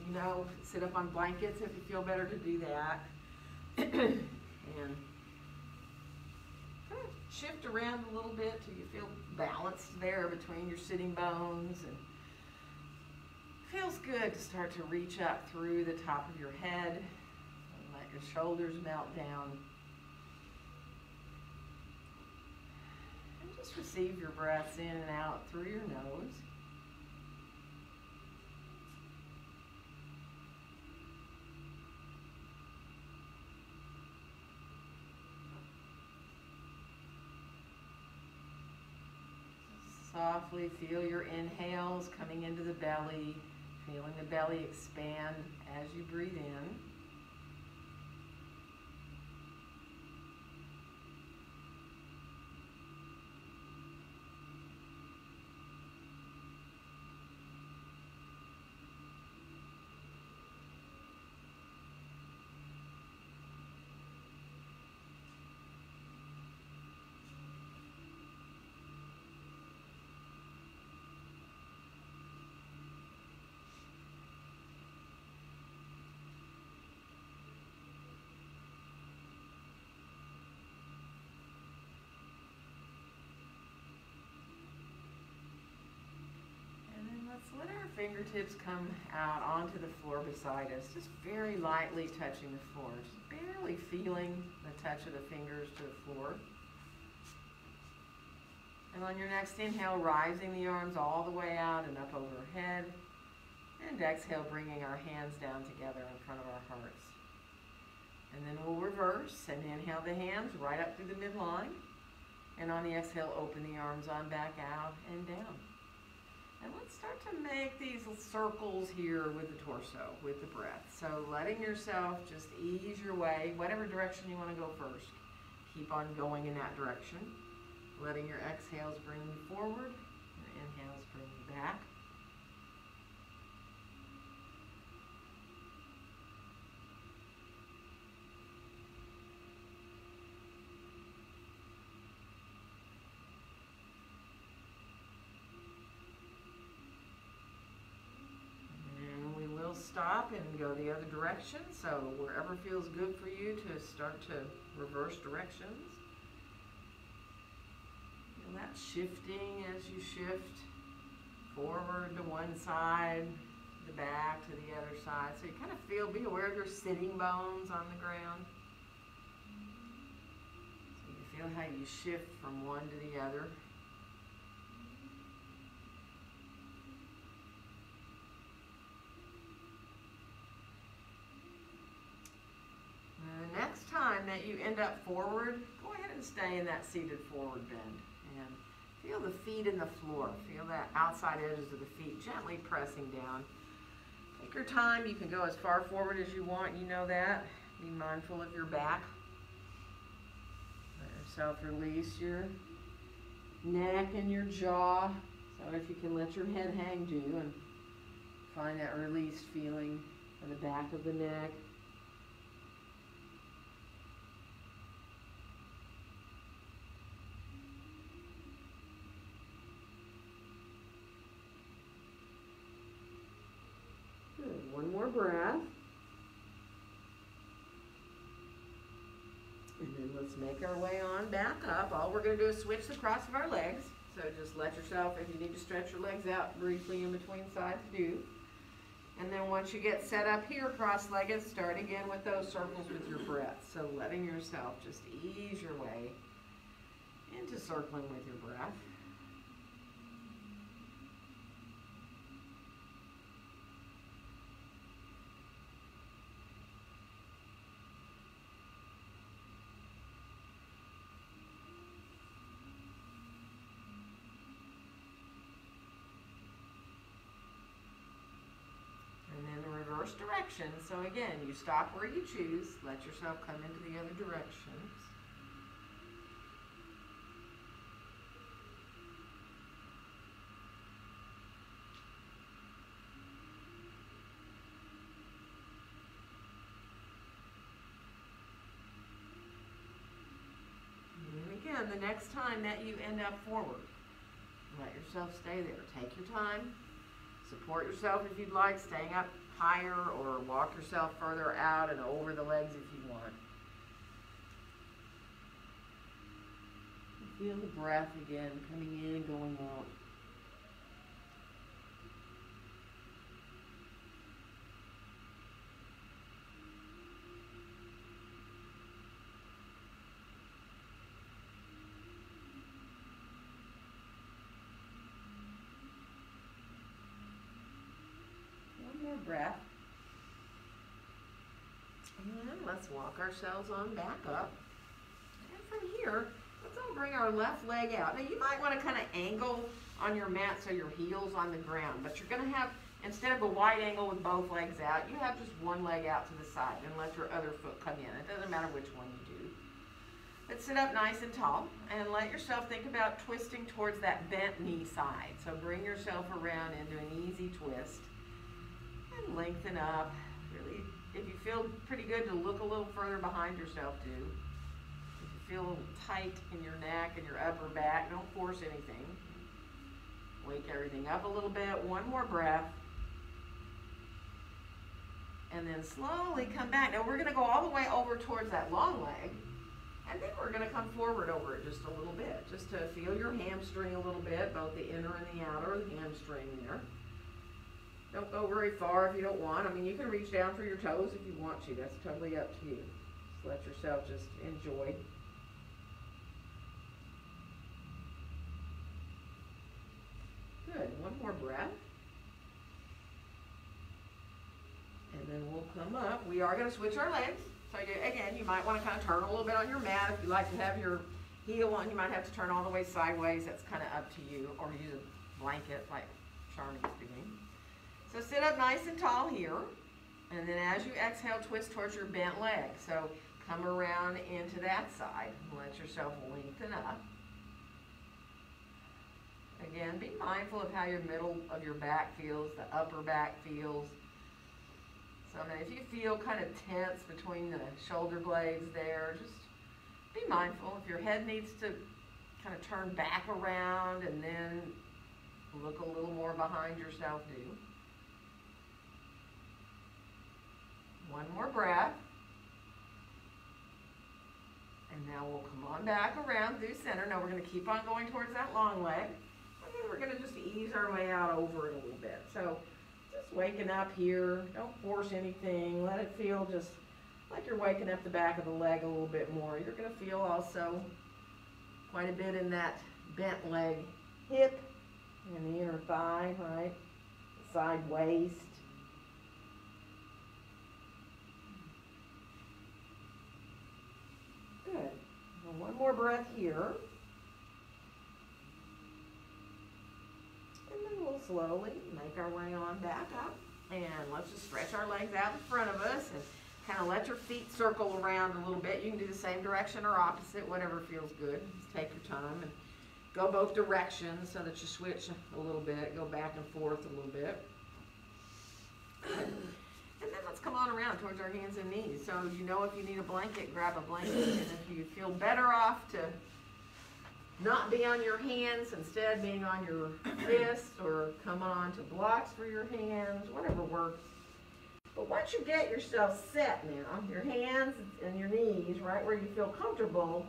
You know, sit up on blankets if you feel better to do that. And kind of shift around a little bit till you feel balanced there between your sitting bones. And it feels good to start to reach up through the top of your head and let your shoulders melt down. And just receive your breaths in and out through your nose. Softly feel your inhales coming into the belly, feeling the belly expand as you breathe in. Let our fingertips come out onto the floor beside us, just very lightly touching the floor, just barely feeling the touch of the fingers to the floor. And on your next inhale, rising the arms all the way out and up overhead. And exhale, bringing our hands down together in front of our hearts. And then we'll reverse and inhale the hands right up through the midline. And on the exhale, open the arms on back out and down. And let's start to make these circles here with the torso, with the breath. So letting yourself just ease your way, whatever direction you want to go first. Keep on going in that direction. Letting your exhales bring you forward, your inhales bring you back. Stop and go the other direction, so wherever feels good for you to start to reverse directions. Feel that shifting as you shift forward to one side, the back to the other side. So you kind of be aware of your sitting bones on the ground. So you feel how you shift from one to the other. Next time that you end up forward, go ahead and stay in that seated forward bend and feel the feet in the floor. Feel that outside edges of the feet gently pressing down. Take your time. You can go as far forward as you want. You know that. Be mindful of your back. Let yourself release your neck and your jaw. So if you can let your head hang, do, and find that released feeling in the back of the neck. One more breath. And then let's make our way on back up. All we're going to do is switch the cross of our legs. So just let yourself, if you need to stretch your legs out briefly in between sides, do. And then once you get set up here, cross-legged, start again with those circles with your breath. So letting yourself just ease your way into circling with your breath. Direction. So again, you stop where you choose. Let yourself come into the other directions. And again, the next time that you end up forward, let yourself stay there. Take your time. Support yourself if you'd like, staying up higher, or walk yourself further out and over the legs if you want. Feel the breath again, coming in and going out. More breath. And let's walk ourselves on back up. And from here, let's all bring our left leg out. Now you might want to kind of angle on your mat so your heel's on the ground, but you're going to have, instead of a wide angle with both legs out, you have just one leg out to the side and let your other foot come in. It doesn't matter which one you do. But sit up nice and tall and let yourself think about twisting towards that bent knee side. So bring yourself around into an easy twist. And lengthen up. Really, if you feel pretty good, to look a little further behind yourself too. If you feel tight in your neck and your upper back, don't force anything. Wake everything up a little bit. One more breath. And then slowly come back. Now we're going to go all the way over towards that long leg. And then we're going to come forward over it just a little bit. Just to feel your hamstring a little bit, both the inner and the outer hamstring there. Don't go very far if you don't want. I mean, you can reach down for your toes if you want to. That's totally up to you. Just let yourself just enjoy. Good. One more breath. And then we'll come up. We are going to switch our legs. So again, you might want to kind of turn a little bit on your mat. If you like to have your heel on, you might have to turn all the way sideways. That's kind of up to you. Or use a blanket like Charmy's doing. So sit up nice and tall here, and then as you exhale, twist towards your bent leg. So come around into that side and let yourself lengthen up. Again, be mindful of how your middle of your back feels, the upper back feels. So I mean, if you feel kind of tense between the shoulder blades there, just be mindful. If your head needs to kind of turn back around and then look a little more behind yourself, do. One more breath. And now we'll come on back around through center. Now we're going to keep on going towards that long leg. And then we're going to just ease our way out over it a little bit. So just waking up here. Don't force anything. Let it feel just like you're waking up the back of the leg a little bit more. You're going to feel also quite a bit in that bent leg hip and the inner thigh, right? Side waist. Good. And one more breath here. And then we'll slowly make our way on back up. And let's just stretch our legs out in front of us and kind of let your feet circle around a little bit. You can do the same direction or opposite, whatever feels good. Just take your time and go both directions so that you switch a little bit, go back and forth a little bit. And then let's come on around towards our hands and knees. So you know, if you need a blanket, grab a blanket. And if you feel better off to not be on your hands, instead being on your fists, or come on to blocks for your hands, whatever works. But once you get yourself set now, your hands and your knees, right where you feel comfortable,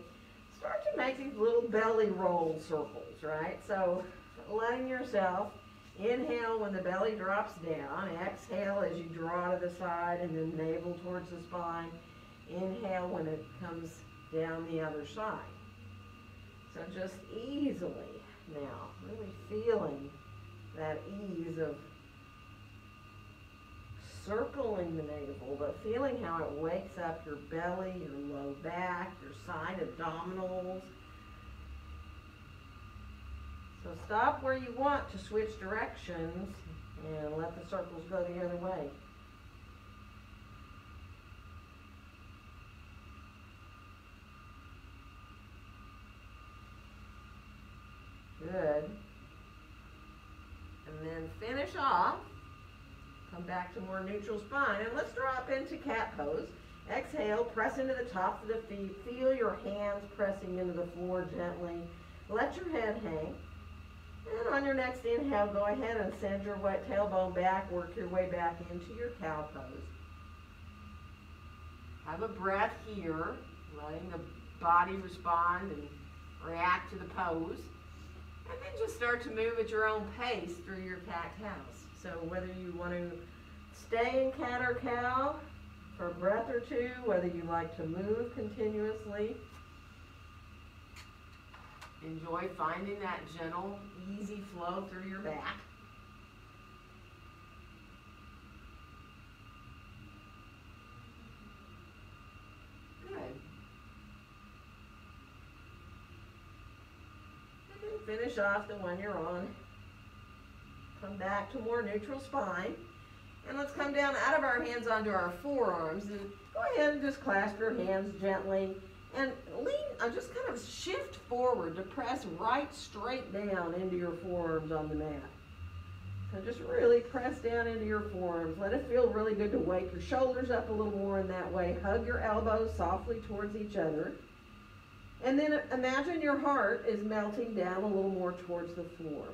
start to make these little belly roll circles, right? So letting yourself inhale when the belly drops down, exhale as you draw to the side and then navel towards the spine. Inhale when it comes down the other side. So just easily now, really feeling that ease of circling the navel, but feeling how it wakes up your belly, your low back, your side abdominals. So stop where you want to switch directions and let the circles go the other way. Good. And then finish off. Come back to more neutral spine. And let's drop into cat pose. Exhale, press into the tops of the feet. Feel your hands pressing into the floor gently. Let your head hang. And on your next inhale, go ahead and send your wet tailbone back, work your way back into your cow pose. Have a breath here, letting the body respond and react to the pose. And then just start to move at your own pace through your cat-cows. So whether you want to stay in cat or cow for a breath or two, whether you like to move continuously, enjoy finding that gentle, easy flow through your back. Good. And then finish off the one you're on. Come back to more neutral spine. And let's come down out of our hands onto our forearms. And go ahead and just clasp your hands gently. And lean, just kind of shift forward to press right straight down into your forearms on the mat. So just really press down into your forearms. Let it feel really good to wake your shoulders up a little more in that way. Hug your elbows softly towards each other. And then imagine your heart is melting down a little more towards the floor.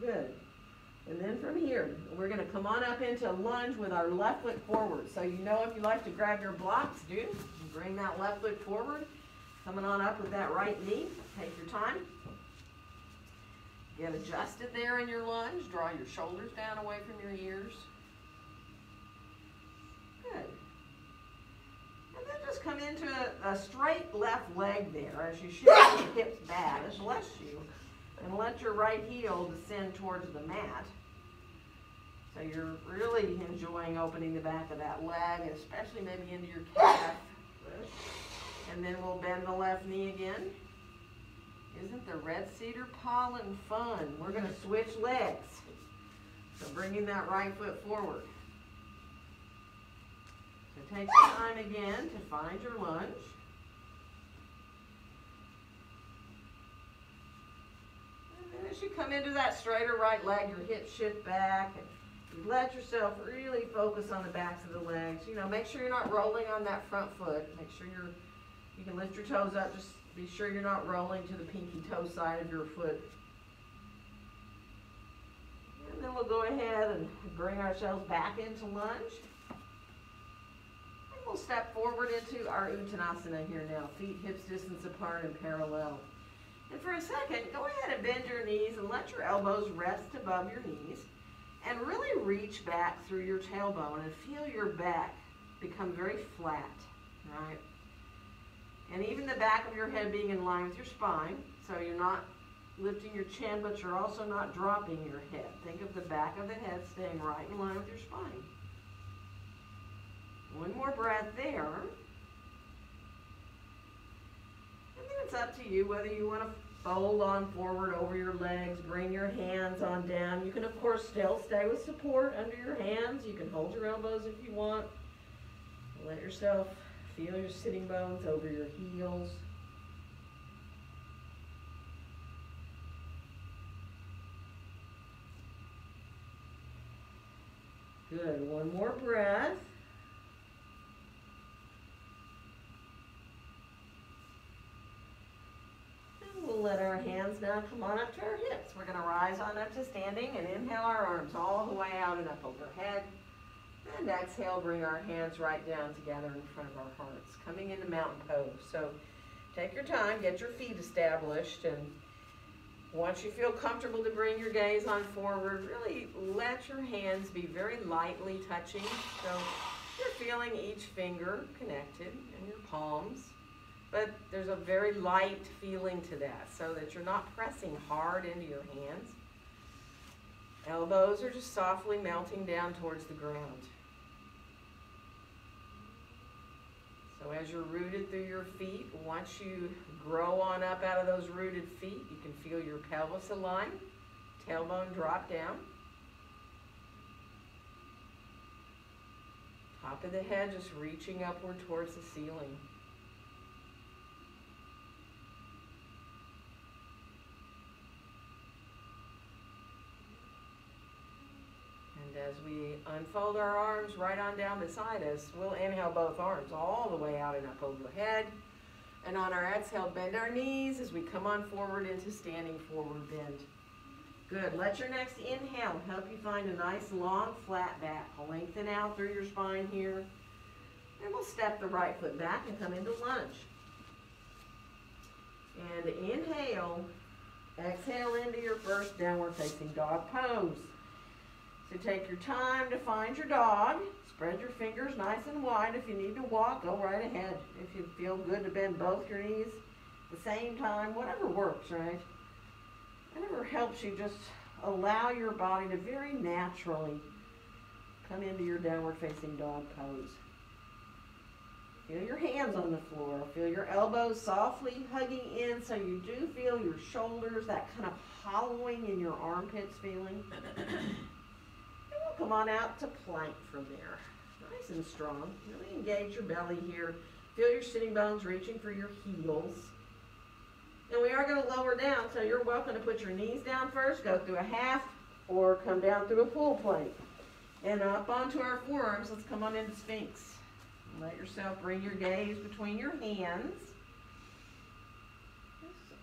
Good. And then from here, we're going to come on up into lunge with our left foot forward. So you know if you like to grab your blocks, do. Bring that left foot forward. Coming on up with that right knee. Take your time. Get adjusted there in your lunge. Draw your shoulders down away from your ears. Good. And then just come into a straight left leg there as you shift your hips back. Bless you. And let your right heel descend towards the mat. So you're really enjoying opening the back of that leg, especially maybe into your calf. And then we'll bend the left knee again. Isn't the red cedar pollen fun? We're going to switch legs. So bringing that right foot forward. So take your time again to find your lunge. As you come into that straighter right leg, your hips shift back, and you let yourself really focus on the backs of the legs. You know, make sure you're not rolling on that front foot. Make sure you can lift your toes up. Just be sure you're not rolling to the pinky toe side of your foot. And then we'll go ahead and bring ourselves back into lunge. And we'll step forward into our Uttanasana here now. Feet hips distance apart and parallel. And for a second, go ahead and bend your knees and let your elbows rest above your knees. And really reach back through your tailbone and feel your back become very flat, right? And even the back of your head being in line with your spine, so you're not lifting your chin, but you're also not dropping your head. Think of the back of the head staying right in line with your spine. One more breath there. It's up to you whether you want to fold on forward over your legs, bring your hands on down. You can, of course, still stay with support under your hands. You can hold your elbows if you want. Let yourself feel your sitting bones over your heels. Good. One more breath. We'll let our hands now come on up to our hips. We're going to rise on up to standing and inhale our arms all the way out and up overhead. And exhale, bring our hands right down together in front of our hearts. Coming into mountain pose. So take your time, get your feet established, and once you feel comfortable to bring your gaze on forward, really let your hands be very lightly touching. So you're feeling each finger connected in your palms. But there's a very light feeling to that so that you're not pressing hard into your hands. Elbows are just softly melting down towards the ground. So as you're rooted through your feet, once you grow on up out of those rooted feet, you can feel your pelvis align, tailbone drop down. Top of the head just reaching upward towards the ceiling. As we unfold our arms right on down beside us, we'll inhale both arms all the way out and up overhead. And on our exhale, bend our knees as we come on forward into standing forward bend. Good. Let your next inhale help you find a nice long flat back. Lengthen out through your spine here. And we'll step the right foot back and come into lunge. And inhale, exhale into your first downward facing dog pose. So take your time to find your dog. Spread your fingers nice and wide. If you need to walk, go right ahead. If you feel good to bend both your knees at the same time, whatever works, right? Whatever helps you, just allow your body to very naturally come into your downward facing dog pose. Feel your hands on the floor. Feel your elbows softly hugging in so you do feel your shoulders, that kind of hollowing in your armpits feeling. And we'll come on out to plank from there. Nice and strong. Really engage your belly here. Feel your sitting bones reaching for your heels. And we are going to lower down, so you're welcome to put your knees down first, go through a half, or come down through a full plank. And up onto our forearms, let's come on into Sphinx. Let yourself bring your gaze between your hands.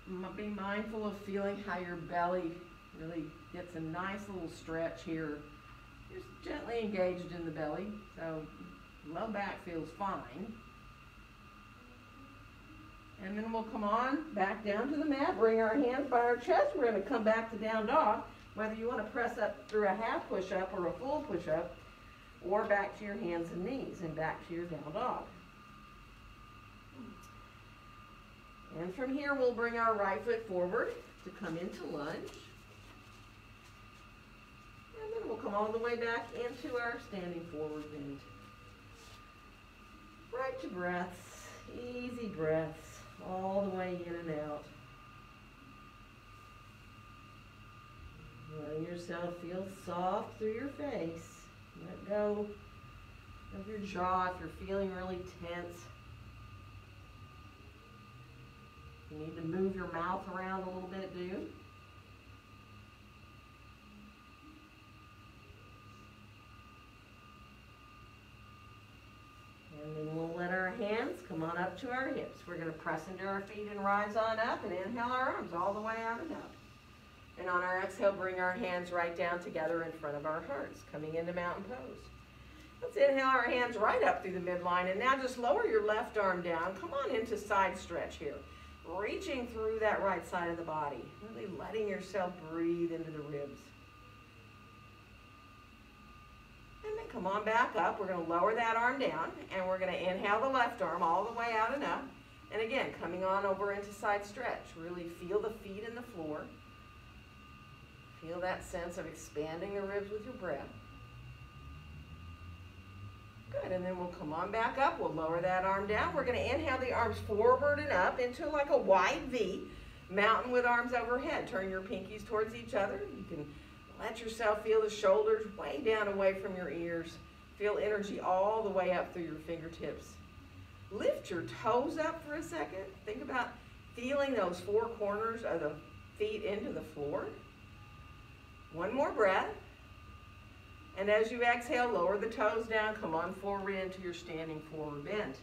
Just be mindful of feeling how your belly really gets a nice little stretch here. Just gently engaged in the belly, so low back feels fine. And then we'll come on back down to the mat, bring our hands by our chest. We're going to come back to down dog, whether you want to press up through a half push-up or a full push-up, or back to your hands and knees and back to your down dog. And from here, we'll bring our right foot forward to come into lunge. And then we'll come all the way back into our standing forward bend. Right to breaths, easy breaths, all the way in and out. Letting yourself feel soft through your face. Let go of your jaw if you're feeling really tense. If you need to move your mouth around a little bit, do. And then we'll let our hands come on up to our hips. We're going to press into our feet and rise on up and inhale our arms all the way out and up. And on our exhale, bring our hands right down together in front of our hearts, coming into mountain pose. Let's inhale our hands right up through the midline. And now just lower your left arm down. Come on into side stretch here. Reaching through that right side of the body. Really letting yourself breathe into the ribs. And then come on back up. We're going to lower that arm down. And we're going to inhale the left arm all the way out and up. And again, coming on over into side stretch. Really feel the feet in the floor. Feel that sense of expanding the ribs with your breath. Good, and then we'll come on back up. We'll lower that arm down. We're going to inhale the arms forward and up into like a wide V. Mountain with arms overhead. Turn your pinkies towards each other. You can let yourself feel the shoulders way down away from your ears. Feel energy all the way up through your fingertips. Lift your toes up for a second. Think about feeling those four corners of the feet into the floor. One more breath. And as you exhale, lower the toes down. Come on forward into your standing forward bend.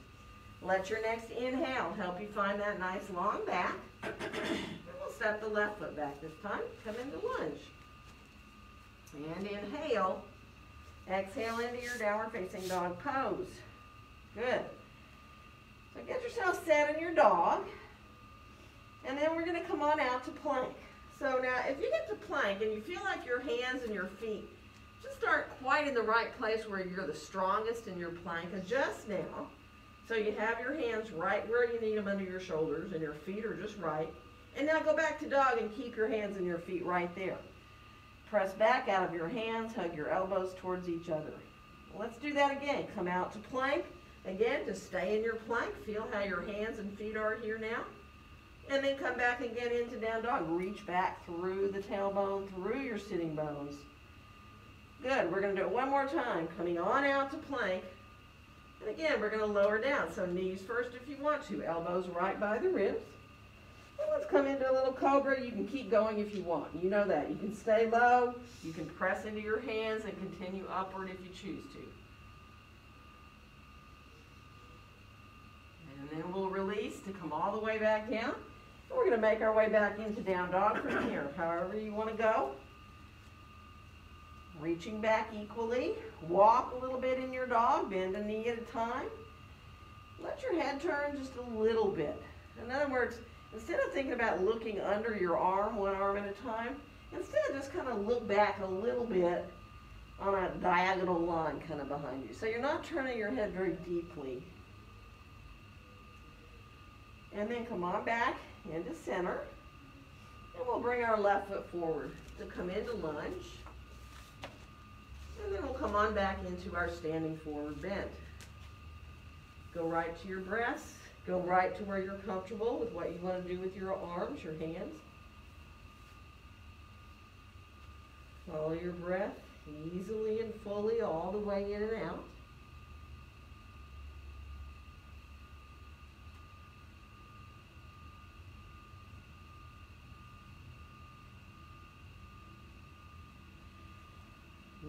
Let your next inhale help you find that nice long back. And we'll step the left foot back this time. Come into lunge. And inhale. Exhale into your downward facing dog pose. Good. So get yourself set in your dog. And then we're going to come on out to plank. So now, if you get to plank and you feel like your hands and your feet just aren't quite in the right place where you're the strongest in your plank, adjust now. So you have your hands right where you need them under your shoulders and your feet are just right. And now go back to dog and keep your hands and your feet right there. Press back out of your hands, hug your elbows towards each other. Let's do that again. Come out to plank. Again, to stay in your plank. Feel how your hands and feet are here now. And then come back and get into down dog. Reach back through the tailbone, through your sitting bones. Good. We're going to do it one more time. Coming on out to plank. And again, we're going to lower down. So knees first if you want to. Elbows right by the ribs. And let's come into a little cobra. You can keep going if you want. You know that. You can stay low. You can press into your hands and continue upward if you choose to. And then we'll release to come all the way back down. And we're going to make our way back into down dog from here, however you want to go. Reaching back equally. Walk a little bit in your dog, bend a knee at a time. Let your head turn just a little bit. In other words, instead of thinking about looking under your arm, one arm at a time, instead just kind of look back a little bit on a diagonal line kind of behind you. So you're not turning your head very deeply. And then come on back into center. And we'll bring our left foot forward to come into lunge. And then we'll come on back into our standing forward bend. Go right to your breath. Go right to where you're comfortable with what you want to do with your arms, your hands. Follow your breath easily and fully all the way in and out.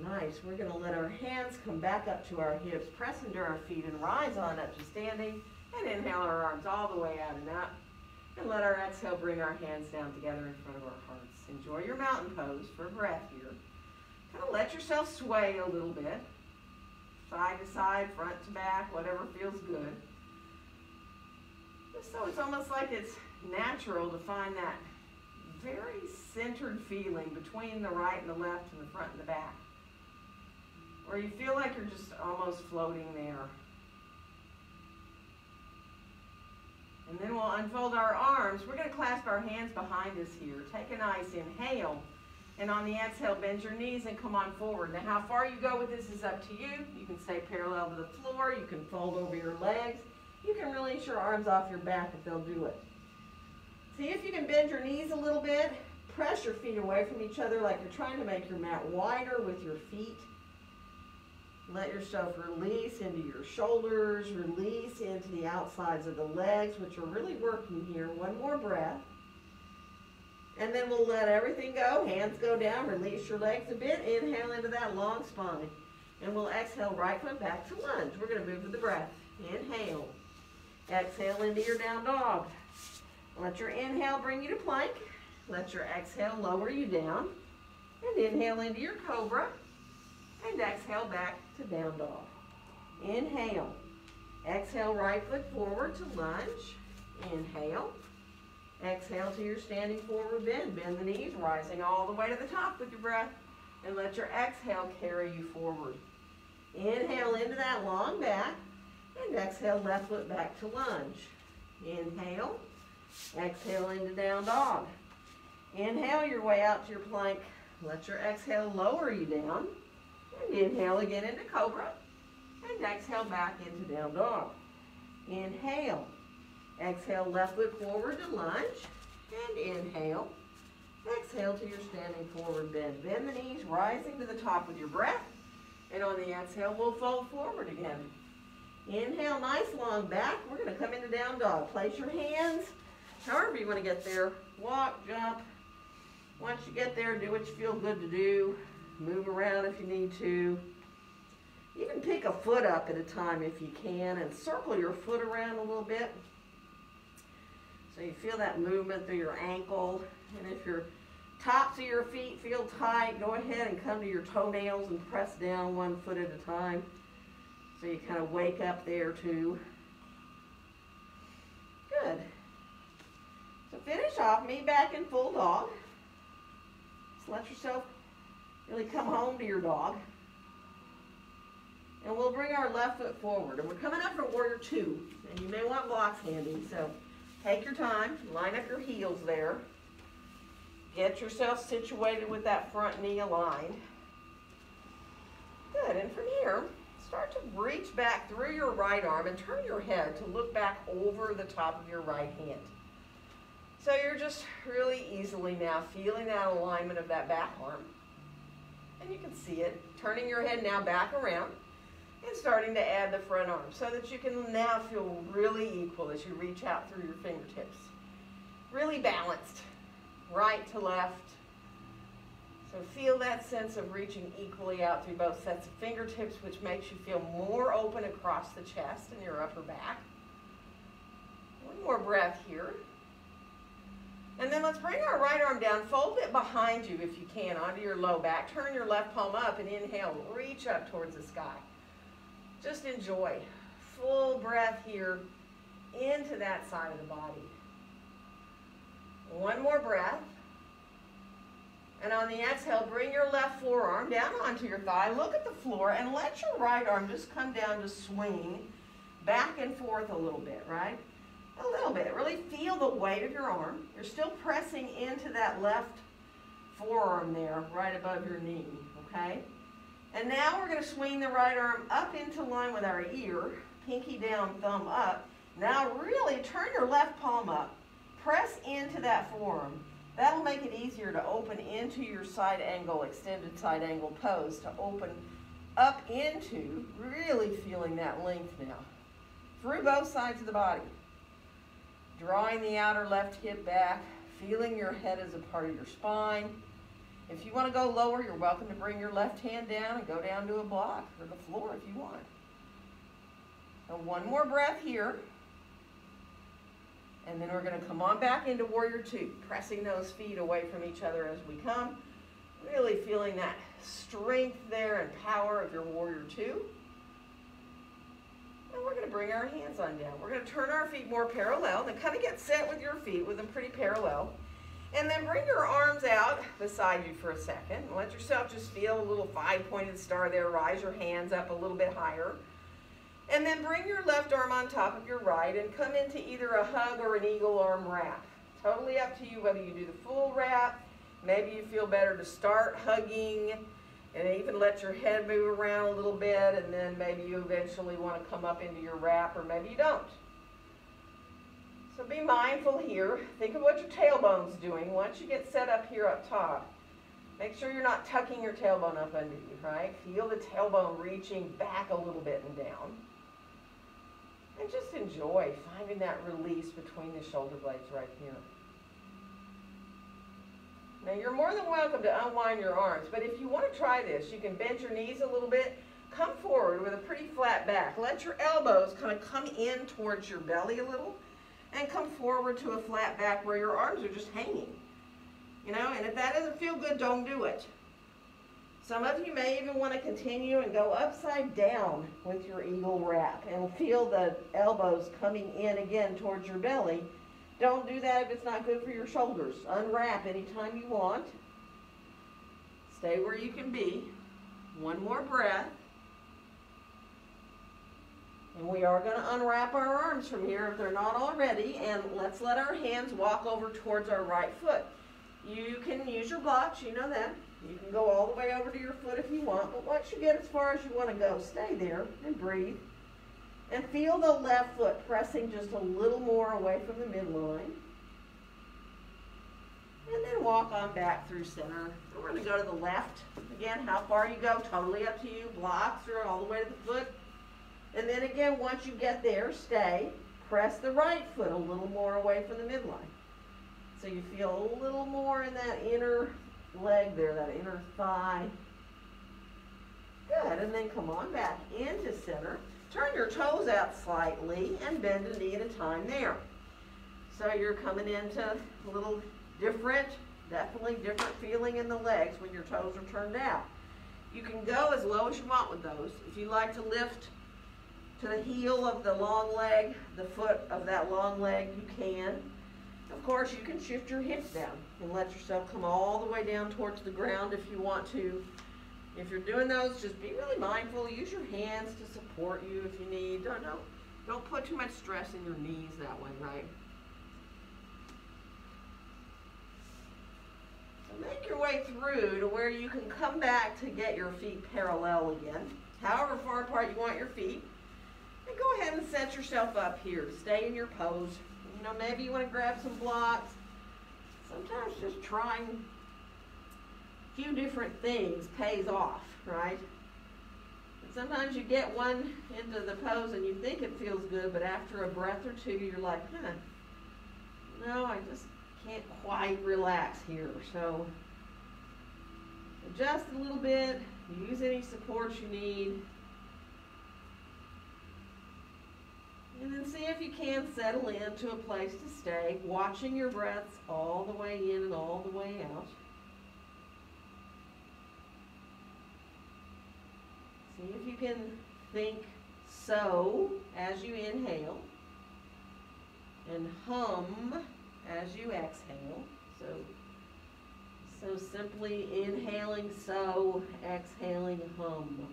Nice. We're going to let our hands come back up to our hips, press into our feet and rise on up to standing. And inhale our arms all the way out and up. And let our exhale bring our hands down together in front of our hearts. Enjoy your mountain pose for breath here. Kind of let yourself sway a little bit. Side to side, front to back, whatever feels good. Just so it's almost like it's natural to find that very centered feeling between the right and the left and the front and the back. Where you feel like you're just almost floating there. And then we'll unfold our arms. We're going to clasp our hands behind us here. Take a nice inhale. And on the exhale, bend your knees and come on forward. Now, how far you go with this is up to you. You can stay parallel to the floor. You can fold over your legs. You can release your arms off your back if they'll do it. See if you can bend your knees a little bit. Press your feet away from each other like you're trying to make your mat wider with your feet. Let yourself release into your shoulders, release into the outsides of the legs, which are really working here. One more breath. And then we'll let everything go. Hands go down. Release your legs a bit. Inhale into that long spine. And we'll exhale right foot back to lunge. We're going to move with the breath. Inhale. Exhale into your down dog. Let your inhale bring you to plank. Let your exhale lower you down. And inhale into your cobra. And exhale back to down dog. Inhale. Exhale right foot forward to lunge. Inhale. Exhale to your standing forward bend. Bend the knees, rising all the way to the top with your breath. And let your exhale carry you forward. Inhale into that long back. And exhale left foot back to lunge. Inhale. Exhale into down dog. Inhale your way out to your plank. Let your exhale lower you down. And inhale again into cobra. And exhale back into down dog. Inhale. Exhale left foot forward to lunge. And inhale. Exhale to your standing forward bend. Bend the knees, rising to the top with your breath. And on the exhale, we'll fold forward again. Inhale, nice long back. We're going to come into down dog. Place your hands however you want to get there. Walk, jump. Once you get there, do what you feel good to do. Move around if you need to. You can pick a foot up at a time if you can and circle your foot around a little bit. So you feel that movement through your ankle. And if your tops of your feet feel tight, go ahead and come to your toenails and press down one foot at a time. So you kind of wake up there too. Good. So finish off, me back in full dog. Just let yourself really come home to your dog. And we'll bring our left foot forward. And we're coming up for warrior two. And you may want blocks handy. So take your time. Line up your heels there. Get yourself situated with that front knee aligned. Good. And from here, start to reach back through your right arm and turn your head to look back over the top of your right hand. So you're just really easily now feeling that alignment of that back arm. And you can see it. Turning your head now back around and starting to add the front arm so that you can now feel really equal as you reach out through your fingertips. Really balanced, right to left. So feel that sense of reaching equally out through both sets of fingertips, which makes you feel more open across the chest and your upper back. One more breath here. And then let's bring our right arm down, fold it behind you if you can, onto your low back. Turn your left palm up and inhale, reach up towards the sky. Just enjoy. Full breath here into that side of the body. One more breath. And on the exhale, bring your left forearm down onto your thigh. Look at the floor and let your right arm just come down to swing back and forth a little bit, right? A little bit. Really feel the weight of your arm. You're still pressing into that left forearm there, right above your knee, okay? And now we're going to swing the right arm up into line with our ear, pinky down, thumb up. Now really turn your left palm up. Press into that forearm. That'll make it easier to open into your side angle, extended side angle pose, to open up into, really feeling that length now. Through both sides of the body. Drawing the outer left hip back, feeling your head as a part of your spine. If you want to go lower, you're welcome to bring your left hand down and go down to a block or the floor if you want. So one more breath here. And then we're going to come on back into Warrior Two, pressing those feet away from each other as we come. Really feeling that strength there and power of your Warrior Two. And we're going to bring our hands on down. We're going to turn our feet more parallel, and then kind of get set with your feet with them pretty parallel. And then bring your arms out beside you for a second. Let yourself just feel a little five-pointed star there. Rise your hands up a little bit higher. And then bring your left arm on top of your right and come into either a hug or an eagle arm wrap. Totally up to you whether you do the full wrap. Maybe you feel better to start hugging and even let your head move around a little bit, and then maybe you eventually want to come up into your wrap, or maybe you don't. So be mindful here. Think of what your tailbone's doing once you get set up here up top. Make sure you're not tucking your tailbone up under you, right? Feel the tailbone reaching back a little bit and down. And just enjoy finding that release between the shoulder blades right here. Now you're more than welcome to unwind your arms, but if you want to try this, you can bend your knees a little bit, come forward with a pretty flat back. Let your elbows kind of come in towards your belly a little, and come forward to a flat back where your arms are just hanging. You know, and if that doesn't feel good, don't do it. Some of you may even want to continue and go upside down with your eagle wrap and feel the elbows coming in again towards your belly. Don't do that if it's not good for your shoulders. Unwrap anytime you want. Stay where you can be. One more breath. And we are going to unwrap our arms from here if they're not already, and let's let our hands walk over towards our right foot. You can use your blocks, you know that. You can go all the way over to your foot if you want, but once you get as far as you want to go, stay there and breathe. And feel the left foot pressing just a little more away from the midline. And then walk on back through center. We're going to go to the left. Again, how far you go, totally up to you. Blocks or all the way to the foot. And then again, once you get there, stay. Press the right foot a little more away from the midline. So you feel a little more in that inner leg there, that inner thigh. Good, and then come on back into center. Turn your toes out slightly and bend a knee at a time there. So you're coming into a little different, definitely different feeling in the legs when your toes are turned out. You can go as low as you want with those. If you like to lift to the heel of the long leg, the foot of that long leg, you can. Of course, you can shift your hips down and let yourself come all the way down towards the ground if you want to. If you're doing those, just be really mindful. Use your hands to support you if you need. Don't put too much stress in your knees that way, right? So make your way through to where you can come back to get your feet parallel again, however far apart you want your feet. And go ahead and set yourself up here to stay in your pose. You know, maybe you want to grab some blocks. Sometimes just trying a few different things pays off, right? And sometimes you get one into the pose and you think it feels good, but after a breath or two, you're like, no, I just can't quite relax here. So adjust a little bit, use any support you need. And then then see if you can settle into a place to stay, watching your breaths all the way in and all the way out. See if you can think so as you inhale and hum as you exhale. So simply inhaling so, exhaling hum.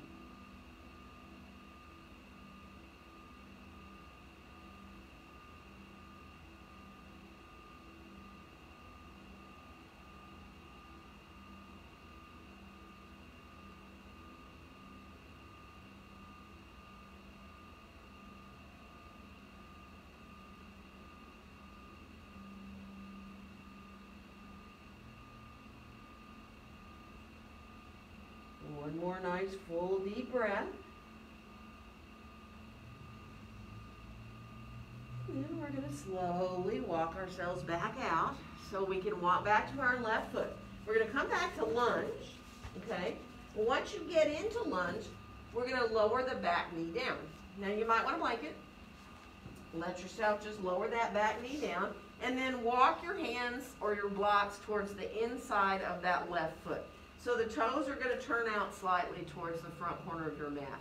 One more nice full deep breath. And then we're going to slowly walk ourselves back out so we can walk back to our left foot. We're going to come back to lunge, okay? Well, once you get into lunge, we're going to lower the back knee down. Now you might want to blanket. Let yourself just lower that back knee down and then walk your hands or your blocks towards the inside of that left foot. So the toes are going to turn out slightly towards the front corner of your mat.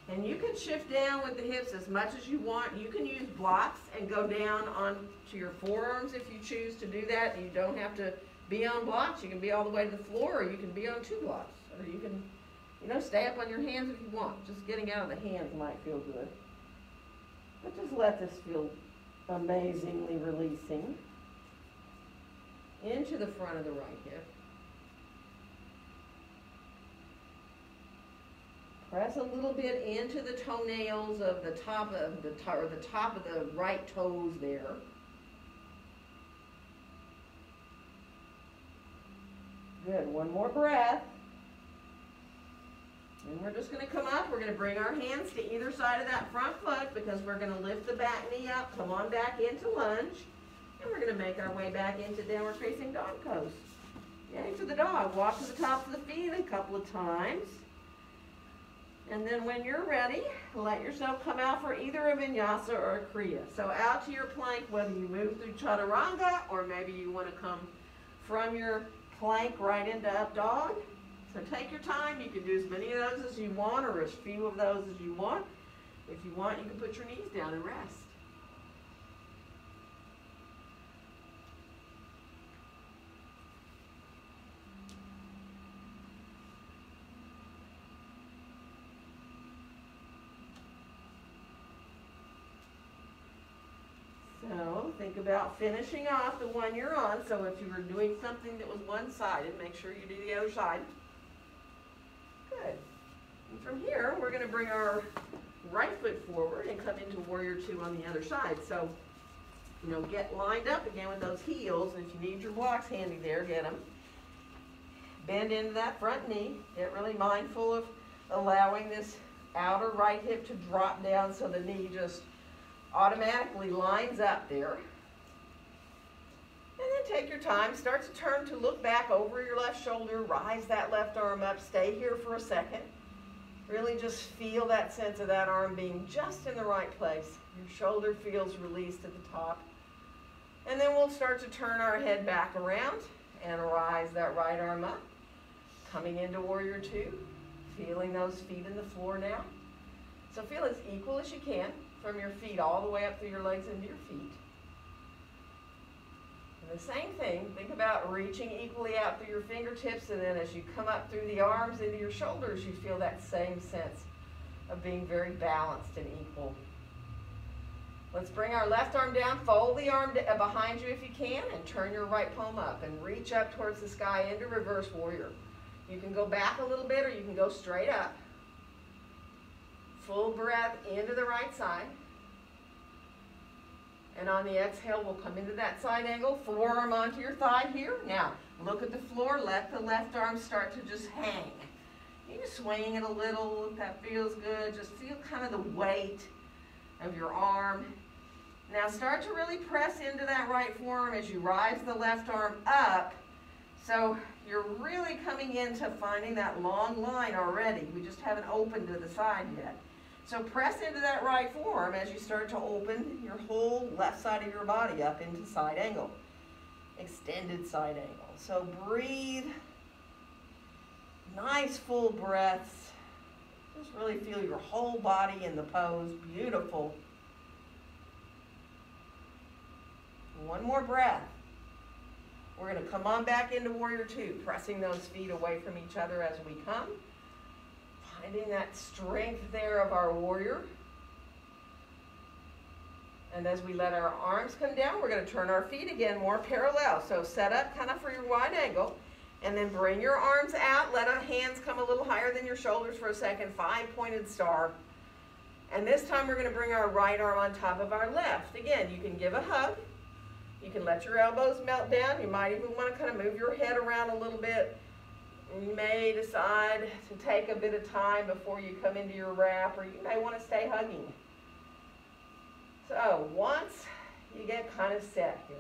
And you can shift down with the hips as much as you want. You can use blocks and go down onto your forearms if you choose to do that. You don't have to be on blocks. You can be all the way to the floor, or you can be on 2 blocks. Or you can, stay up on your hands if you want. Just getting out of the hands might feel good. But just let this feel amazingly releasing into the front of the right hip. Press a little bit into the toenails of the top of the right toes there. Good. One more breath. And we're just going to come up. We're going to bring our hands to either side of that front foot because we're going to lift the back knee up. Come on back into lunge. And we're going to make our way back into downward facing dog pose. Yay for the dog. Walk to the tops of the feet a couple of times. And then when you're ready, let yourself come out for either a vinyasa or a kriya. So out to your plank, whether you move through chaturanga or maybe you want to come from your plank right into up dog. So take your time. You can do as many of those as you want or as few of those as you want. If you want, you can put your knees down and rest. So think about finishing off the one you're on. So if you were doing something that was one-sided, make sure you do the other side. Good. And from here, we're going to bring our right foot forward and come into warrior 2 on the other side. So, get lined up again with those heels. And if you need your blocks handy there, get them. Bend into that front knee. Get really mindful of allowing this outer right hip to drop down so the knee just automatically lines up there. And then take your time, start to turn to look back over your left shoulder, rise that left arm up, stay here for a second. Really just feel that sense of that arm being just in the right place. Your shoulder feels released at the top. And then we'll start to turn our head back around and rise that right arm up. Coming into warrior 2, feeling those feet in the floor now. So feel as equal as you can. From your feet all the way up through your legs into your feet. And the same thing, think about reaching equally out through your fingertips, and then as you come up through the arms into your shoulders, you feel that same sense of being very balanced and equal. Let's bring our left arm down, fold the arm behind you if you can, and turn your right palm up and reach up towards the sky into reverse warrior. You can go back a little bit or you can go straight up. Full breath into the right side. And on the exhale, we'll come into that side angle, forearm onto your thigh here. Now, look at the floor, let the left arm start to just hang. You can swing it a little if that feels good. Just feel kind of the weight of your arm. Now start to really press into that right forearm as you rise the left arm up. So you're really coming into finding that long line already. We just haven't opened to the side yet. So press into that right forearm as you start to open your whole left side of your body up into side angle. Extended side angle. So breathe. Nice full breaths. Just really feel your whole body in the pose. Beautiful. One more breath. We're going to come on back into Warrior Two, pressing those feet away from each other as we come. Finding that strength there of our warrior. And as we let our arms come down, we're going to turn our feet again more parallel. So set up kind of for your wide angle. And then bring your arms out. Let our hands come a little higher than your shoulders for a second. 5-pointed star. And this time we're going to bring our right arm on top of our left. Again, you can give a hug. You can let your elbows melt down. You might even want to kind of move your head around a little bit. You may decide to take a bit of time before you come into your wrap, or you may want to stay hugging. So once you get kind of set here,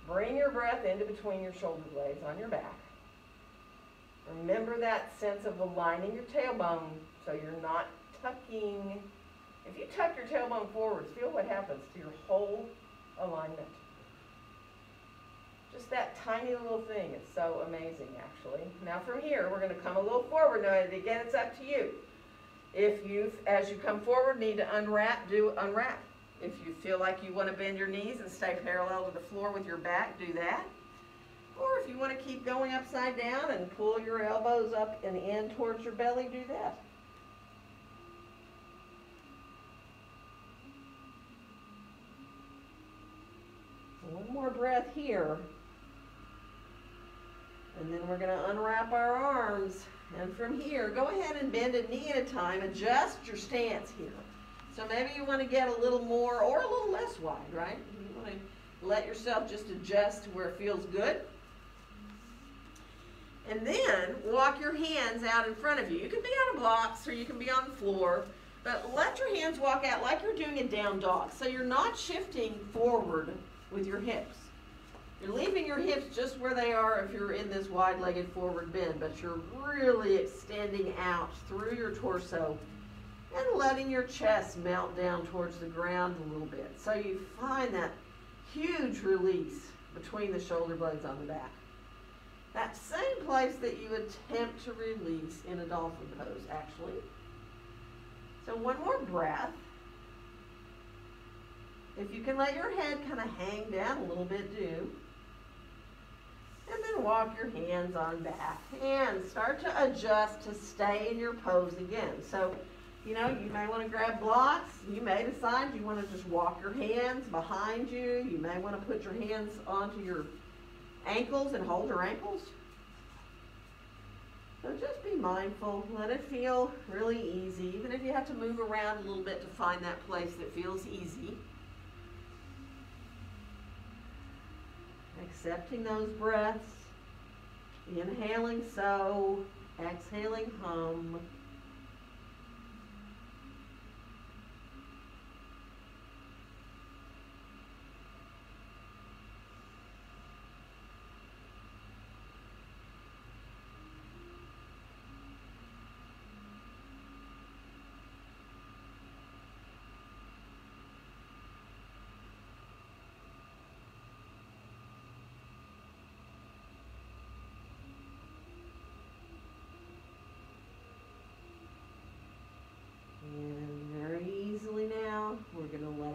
bring your breath into between your shoulder blades on your back. Remember that sense of aligning your tailbone so you're not tucking. If you tuck your tailbone forwards, feel what happens to your whole alignment. Just that tiny little thing is so amazing, actually. Now from here, we're going to come a little forward. Now, again, it's up to you. If you, as you come forward, need to unwrap, do unwrap. If you feel like you want to bend your knees and stay parallel to the floor with your back, do that. Or if you want to keep going upside down and pull your elbows up and in towards your belly, do that. One more breath here. And then we're going to unwrap our arms. And from here, go ahead and bend a knee at a time. Adjust your stance here. So maybe you want to get a little more or a little less wide, right? You want to let yourself just adjust to where it feels good. And then walk your hands out in front of you. You can be on blocks or you can be on the floor. But let your hands walk out like you're doing a down dog. So you're not shifting forward with your hips. You're leaving your hips just where they are if you're in this wide-legged forward bend, but you're really extending out through your torso and letting your chest melt down towards the ground a little bit. So you find that huge release between the shoulder blades on the back. That same place that you attempt to release in a dolphin pose, actually. So one more breath. If you can let your head kind of hang down a little bit, do. And then walk your hands on back. And start to adjust to stay in your pose again. So, you know, you may want to grab blocks. You may decide you want to just walk your hands behind you. You may want to put your hands onto your ankles and hold your ankles. So just be mindful. Let it feel really easy. Even if you have to move around a little bit to find that place that feels easy. Accepting those breaths, inhaling so, exhaling hum.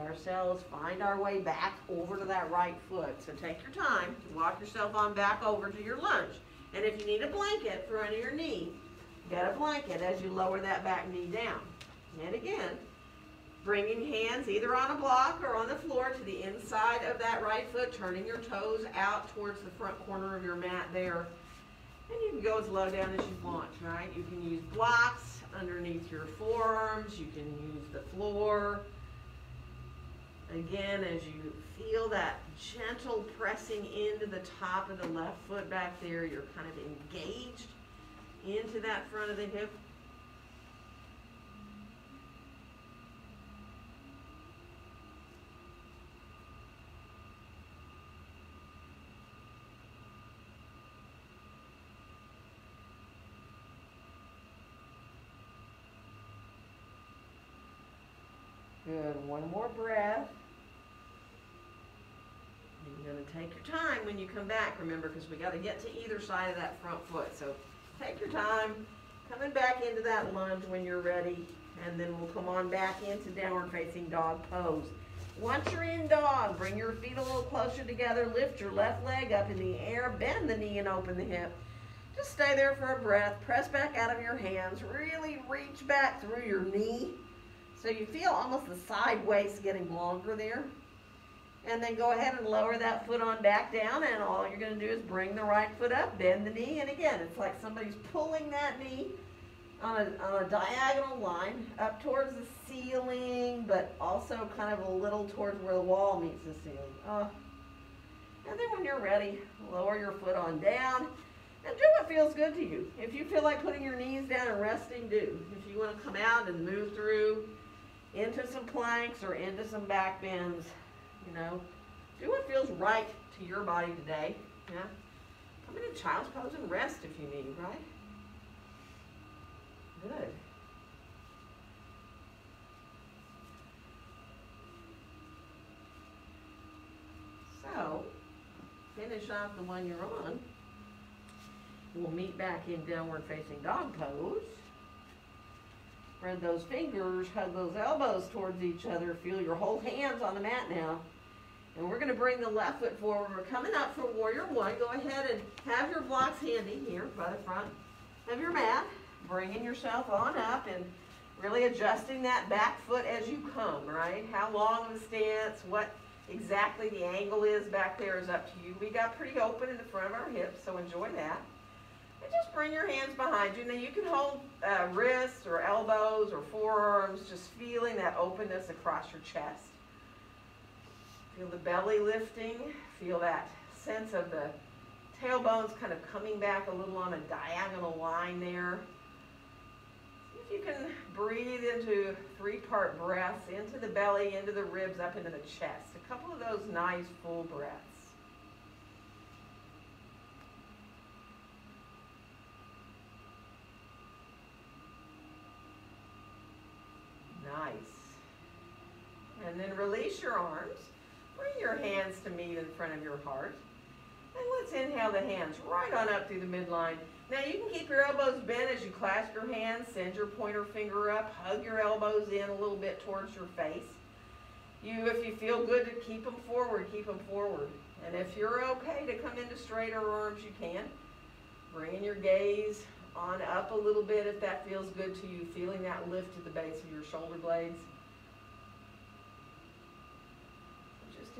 Ourselves find our way back over to that right foot. So take your time to walk yourself on back over to your lunge. And if you need a blanket for under your knee, get a blanket as you lower that back knee down. And again, bringing hands either on a block or on the floor to the inside of that right foot, turning your toes out towards the front corner of your mat there. And you can go as low down as you want, right? You can use blocks underneath your forearms. You can use the floor. Again, as you feel that gentle pressing into the top of the left foot back there, you're kind of engaged into that front of the hip. Good. One more breath. You're going to take your time when you come back, remember, because we got to get to either side of that front foot. So take your time, coming back into that lunge when you're ready, and then we'll come on back into downward facing dog pose. Once you're in dog, bring your feet a little closer together, lift your left leg up in the air, bend the knee and open the hip. Just stay there for a breath, press back out of your hands, really reach back through your knee so you feel almost the side waist getting longer there. And then go ahead and lower that foot on back down, and all you're going to do is bring the right foot up, bend the knee, and again, it's like somebody's pulling that knee on a diagonal line up towards the ceiling, but also kind of a little towards where the wall meets the ceiling. And then when you're ready, lower your foot on down and do what feels good to you. If you feel like putting your knees down and resting, do. If you want to come out and move through into some planks or into some back bends, you know, do what feels right to your body today. Yeah, come into child's pose and rest if you need, right? Good. So, finish off the one you're on. We'll meet back in downward facing dog pose. Spread those fingers, hug those elbows towards each other. Feel your whole hands on the mat now. And we're going to bring the left foot forward. We're coming up for warrior one. Go ahead and have your blocks handy here by the front of your mat. Bringing yourself on up and really adjusting that back foot as you come, right? How long of a stance, what exactly the angle is back there is up to you. We got pretty open in the front of our hips, so enjoy that. And just bring your hands behind you. Now you can hold wrists or elbows or forearms, just feeling that openness across your chest. Feel the belly lifting, feel that sense of the tailbones kind of coming back a little on a diagonal line there. See if you can breathe into three-part breaths, into the belly, into the ribs, up into the chest. A couple of those nice full breaths. Nice. And then release your arms. Bring your hands to meet in front of your heart. And let's inhale the hands right on up through the midline. Now you can keep your elbows bent as you clasp your hands. Send your pointer finger up. Hug your elbows in a little bit towards your face. If you feel good to keep them forward, keep them forward. And if you're okay to come into straighter arms, you can. Bringing your gaze on up a little bit if that feels good to you. Feeling that lift at the base of your shoulder blades.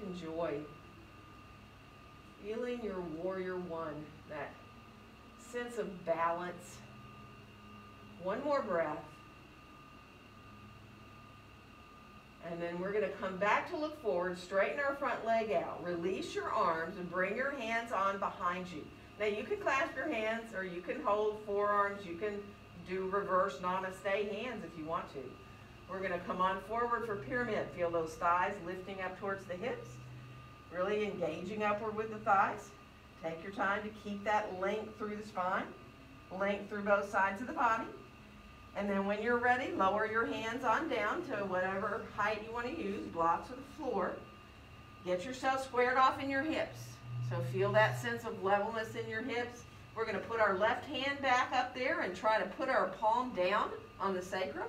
Enjoy feeling your warrior one, that sense of balance. One more breath. And then we're going to come back to look forward, straighten our front leg out, release your arms and bring your hands on behind you. Now you can clasp your hands or you can hold forearms, you can do reverse namaste hands if you want to. We're going to come on forward for pyramid. Feel those thighs lifting up towards the hips. Really engaging upward with the thighs. Take your time to keep that length through the spine. Length through both sides of the body. And then when you're ready, lower your hands on down to whatever height you want to use. Blocks of the floor. Get yourself squared off in your hips. So feel that sense of levelness in your hips. We're going to put our left hand back up there and try to put our palm down on the sacrum.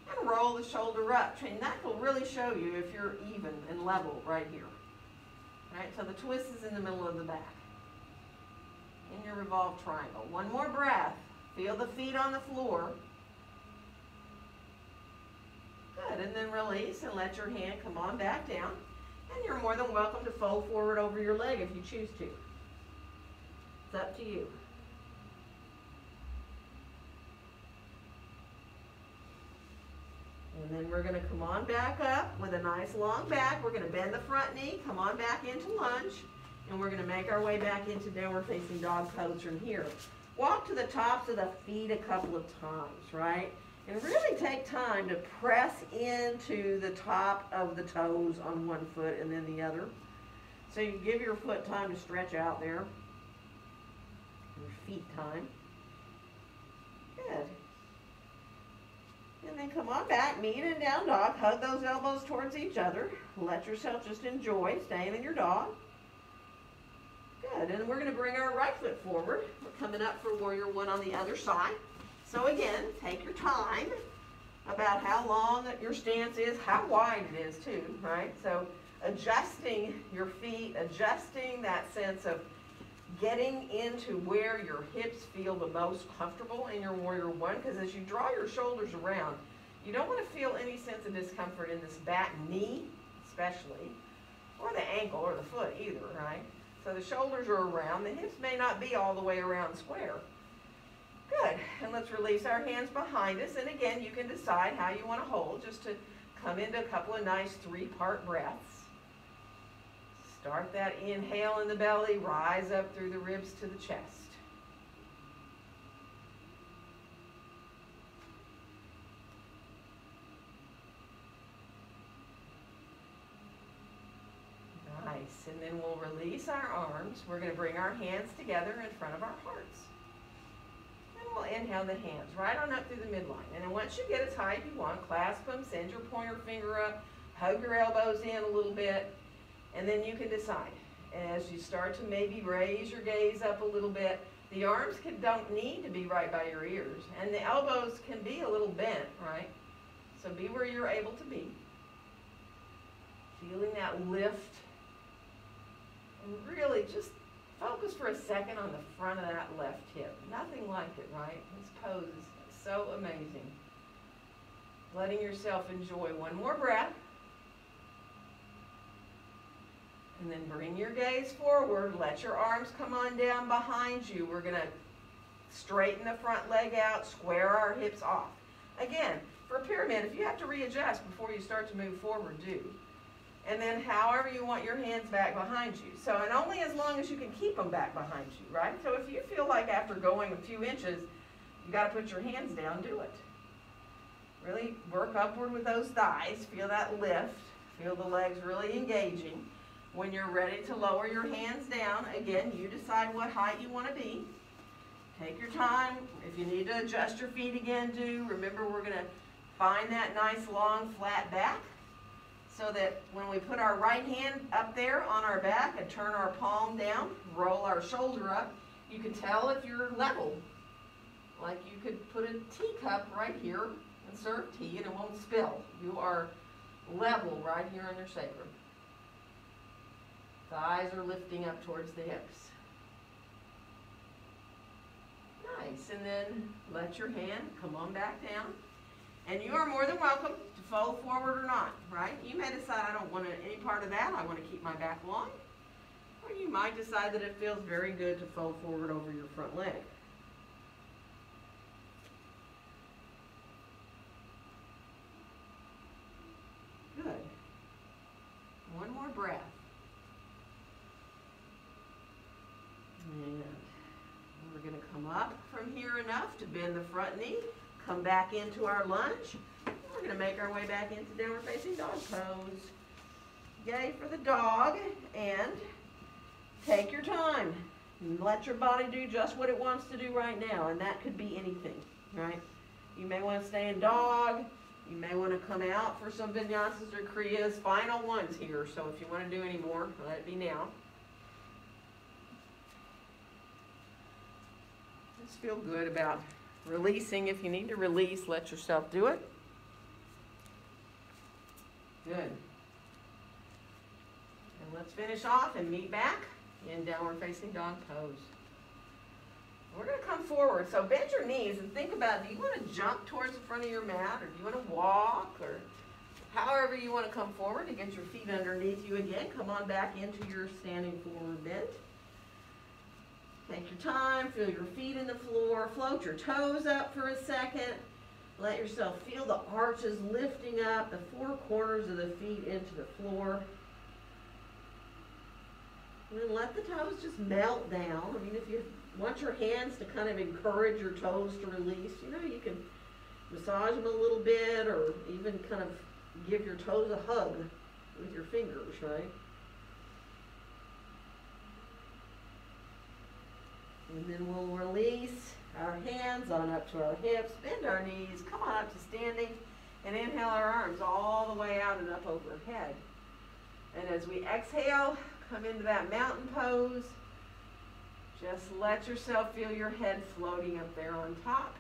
And roll the shoulder up. And that will really show you if you're even and level right here. All right, so the twist is in the middle of the back. In your revolved triangle. One more breath. Feel the feet on the floor. Good, and then release and let your hand come on back down. And you're more than welcome to fold forward over your leg if you choose to. It's up to you. And then we're going to come on back up with a nice long back. We're going to bend the front knee, come on back into lunge, and we're going to make our way back into downward facing dog pose from here. Walk to the tops of the feet a couple of times, right? And really take time to press into the top of the toes on one foot and then the other. So you give your foot time to stretch out there. Your feet time. Good. And then come on back, meet in down dog. Hug those elbows towards each other. Let yourself just enjoy staying in your dog. Good, and we're going to bring our right foot forward. We're coming up for warrior one on the other side. So again, take your time about how long your stance is, how wide it is too, right? So adjusting your feet, adjusting that sense of getting into where your hips feel the most comfortable in your warrior one, because as you draw your shoulders around, you don't want to feel any sense of discomfort in this back knee, especially, or the ankle or the foot either, right? So the shoulders are around, the hips may not be all the way around square. Good, and let's release our hands behind us, and again, you can decide how you want to hold, just to come into a couple of nice three-part breaths. Start that inhale in the belly, rise up through the ribs to the chest. Nice, and then we'll release our arms. We're going to bring our hands together in front of our hearts. And we'll inhale the hands right on up through the midline. And then once you get as high as you want, clasp them, send your pointer finger up, hug your elbows in a little bit, and then you can decide. As you start to maybe raise your gaze up a little bit, the arms don't need to be right by your ears, and the elbows can be a little bent, right? So be where you're able to be. Feeling that lift. And really just focus for a second on the front of that left hip. Nothing like it, right? This pose is so amazing. Letting yourself enjoy one more breath. And then bring your gaze forward. Let your arms come on down behind you. We're going to straighten the front leg out, square our hips off. Again, for a pyramid, if you have to readjust before you start to move forward, do. And then however you want your hands back behind you. So, and only as long as you can keep them back behind you, right? So if you feel like after going a few inches, you got to put your hands down, do it. Really work upward with those thighs. Feel that lift. Feel the legs really engaging. When you're ready to lower your hands down, again, you decide what height you want to be. Take your time. If you need to adjust your feet again, do. Remember, we're going to find that nice, long, flat back so that when we put our right hand up there on our back and turn our palm down, roll our shoulder up, you can tell if you're level. Like you could put a teacup right here and serve tea and it won't spill. You are level right here on your sacrum. Thighs are lifting up towards the hips. Nice, and then let your hand come on back down. And you are more than welcome to fold forward or not, right? You may decide I don't want any part of that, I want to keep my back long. Or you might decide that it feels very good to fold forward over your front leg. Good. One more breath. And we're going to come up from here enough to bend the front knee, come back into our lunge. We're going to make our way back into downward facing dog pose. Yay for the dog, and take your time. Let your body do just what it wants to do right now, and that could be anything, right? You may want to stay in dog. You may want to come out for some vinyasas or kriyas. Final ones here, so if you want to do any more, let it be now. Just feel good about releasing. If you need to release, let yourself do it. Good. And let's finish off and meet back in downward facing dog pose. We're going to come forward. So bend your knees and think about, do you want to jump towards the front of your mat, or do you want to walk, or however you want to come forward to get your feet underneath you again. Come on back into your standing forward bend. Take your time, feel your feet in the floor, float your toes up for a second. Let yourself feel the arches lifting up, the four corners of the feet into the floor. And then let the toes just melt down. I mean, if you want your hands to kind of encourage your toes to release, you know, you can massage them a little bit or even kind of give your toes a hug with your fingers, right? And then we'll release our hands on up to our hips, bend our knees, come on up to standing. And inhale our arms all the way out and up overhead. And as we exhale, come into that mountain pose. Just let yourself feel your head floating up there on top.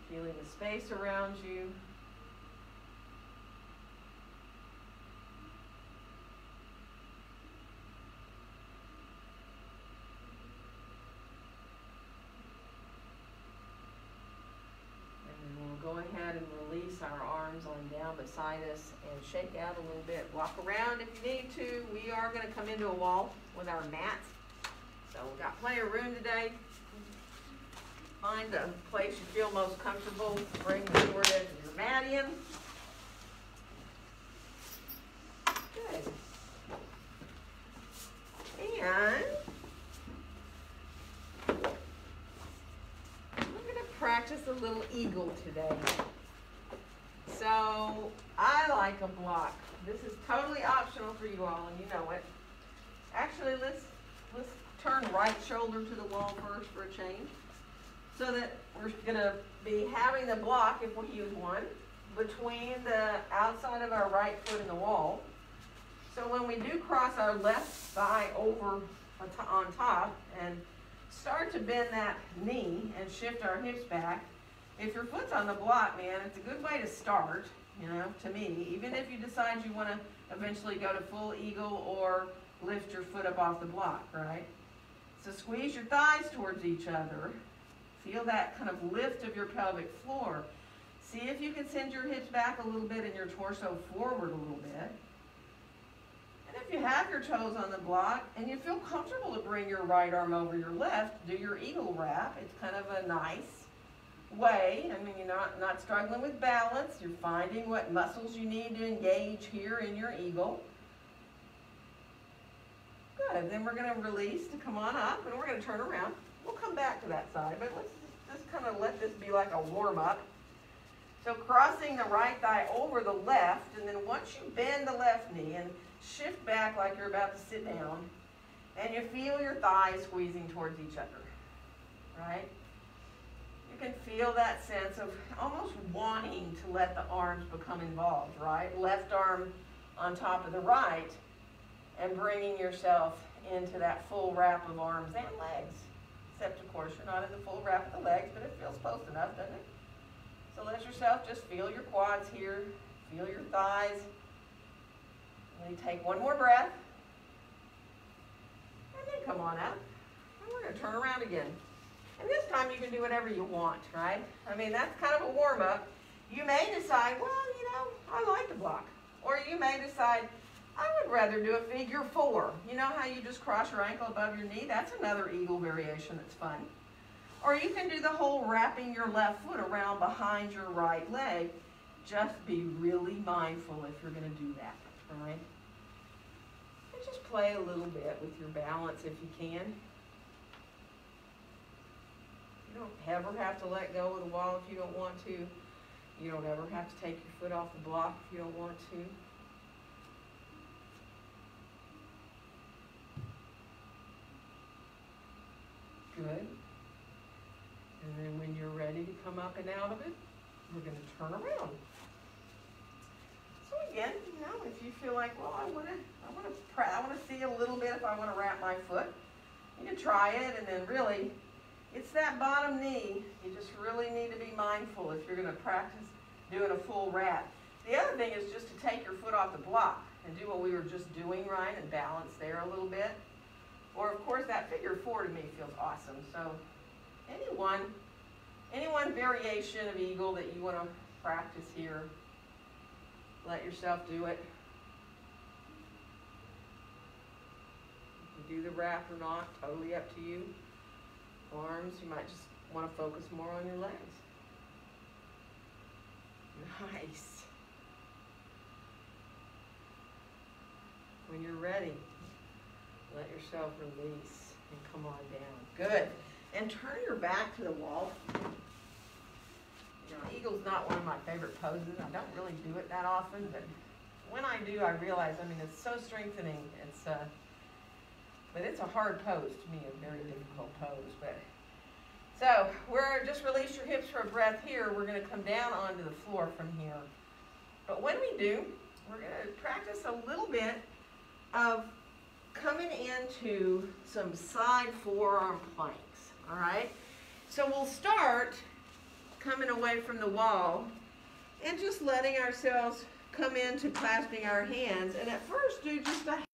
Feeling the space around you. Go ahead and release our arms on down beside us and shake out a little bit. Walk around if you need to. We are going to come into a wall with our mat. So we've got plenty of room today. Find a place you feel most comfortable. Bring the short edge of your mat in. Good. And practice a little eagle today. So I like a block. This is totally optional for you all, and you know it. Actually, let's turn right shoulder to the wall first for a change, so that we're going to be having the block, if we use one, between the outside of our right foot and the wall. So when we do cross our left thigh over on top and start to bend that knee and shift our hips back. If your foot's on the block, man, it's a good way to start, you know, to me. Even if you decide you want to eventually go to full eagle or lift your foot up off the block, right? So squeeze your thighs towards each other. Feel that kind of lift of your pelvic floor. See if you can send your hips back a little bit and your torso forward a little bit. If you have your toes on the block and you feel comfortable to bring your right arm over your left, do your eagle wrap. It's kind of a nice way. I mean, you're not struggling with balance. You're finding what muscles you need to engage here in your eagle. Good. Then we're going to release to come on up, and we're going to turn around. We'll come back to that side, but let's just kind of let this be like a warm-up. So crossing the right thigh over the left, and then once you bend the left knee and shift back like you're about to sit down, and you feel your thighs squeezing towards each other, right? You can feel that sense of almost wanting to let the arms become involved, right? Left arm on top of the right, and bringing yourself into that full wrap of arms and legs. Except, of course, you're not in the full wrap of the legs, but it feels close enough, doesn't it? So let yourself just feel your quads here, feel your thighs. And then take one more breath. And then come on up. And we're going to turn around again. And this time you can do whatever you want, right? I mean, that's kind of a warm-up. You may decide, well, you know, I like the block. Or you may decide, I would rather do a figure 4. You know how you just cross your ankle above your knee? That's another eagle variation that's fun. Or you can do the whole wrapping your left foot around behind your right leg. Just be really mindful if you're going to do that, all right? And just play a little bit with your balance if you can. You don't ever have to let go of the wall if you don't want to. You don't ever have to take your foot off the block if you don't want to. Good. And then when you're ready to come up and out of it, we're going to turn around. So again, you know, if you feel like, well, I want to see a little bit if I want to wrap my foot, you can try it, and then really, it's that bottom knee. You just really need to be mindful if you're going to practice doing a full wrap. The other thing is just to take your foot off the block and do what we were just doing, right, and balance there a little bit. Or, of course, that figure 4 to me feels awesome. So any one variation of eagle that you want to practice here, let yourself do it. You do the wrap or not, totally up to you. Arms, you might just want to focus more on your legs. Nice. When you're ready, let yourself release and come on down. Good. And turn your back to the wall. You know, eagle's not one of my favorite poses. I don't really do it that often, but when I do, I realize, I mean, it's so strengthening. But it's a hard pose to me, a very difficult pose. But So we're just release your hips for a breath here. We're going to come down onto the floor from here. But when we do, we're going to practice a little bit of coming into some side forearm planks. All right? So we'll start coming away from the wall and just letting ourselves come into clasping our hands. And at first do just a